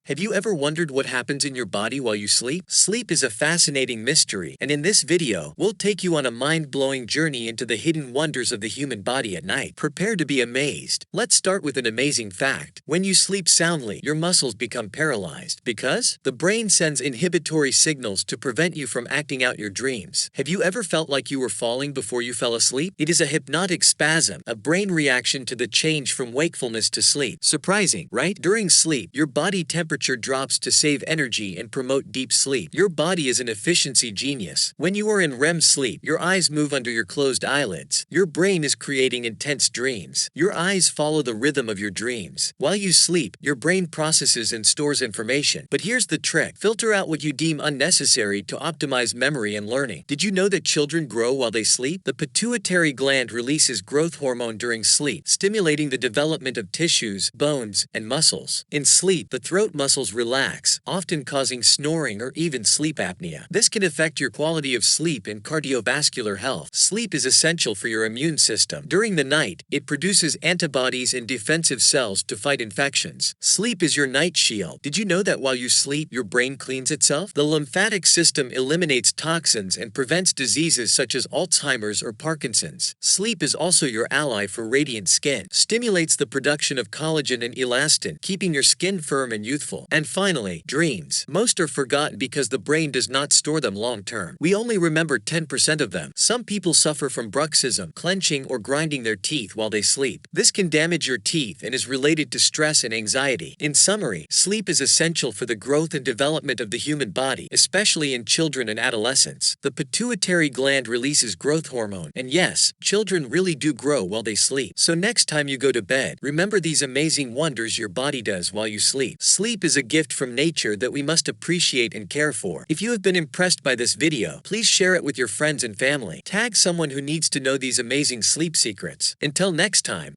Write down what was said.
Have you ever wondered what happens in your body while you sleep? Sleep is a fascinating mystery, and in this video, we'll take you on a mind-blowing journey into the hidden wonders of the human body at night. Prepare to be amazed. Let's start with an amazing fact. When you sleep soundly, your muscles become paralyzed because the brain sends inhibitory signals to prevent you from acting out your dreams. Have you ever felt like you were falling before you fell asleep? It is a hypnotic spasm, a brain reaction to the change from wakefulness to sleep. Surprising, right? During sleep, your body temperature drops to save energy and promote deep sleep. Your body is an efficiency genius. When you are in REM sleep, your eyes move under your closed eyelids. Your brain is creating intense dreams. Your eyes follow the rhythm of your dreams. While you sleep, your brain processes and stores information. But here's the trick. Filter out what you deem unnecessary to optimize memory and learning. Did you know that children grow while they sleep? The pituitary gland releases growth hormone during sleep, stimulating the development of tissues, bones, and muscles. In sleep, the throat muscles relax, often causing snoring or even sleep apnea. This can affect your quality of sleep and cardiovascular health. Sleep is essential for your immune system. During the night, it produces antibodies and defensive cells to fight infections. Sleep is your night shield. Did you know that while you sleep, your brain cleans itself? The lymphatic system eliminates toxins and prevents diseases such as Alzheimer's or Parkinson's. Sleep is also your ally for radiant skin. Stimulates the production of collagen and elastin, keeping your skin firm and youthful. And finally, dreams. Most are forgotten because the brain does not store them long term. We only remember 10% of them. Some people suffer from bruxism, clenching or grinding their teeth while they sleep. This can damage your teeth and is related to stress and anxiety. In summary, sleep is essential for the growth and development of the human body, especially in children and adolescents. The pituitary gland releases growth hormone, and yes, children really do grow while they sleep. So next time you go to bed, remember these amazing wonders your body does while you sleep. Sleep is a gift from nature that we must appreciate and care for. If you have been impressed by this video, please share it with your friends and family. Tag someone who needs to know these amazing sleep secrets. Until next time.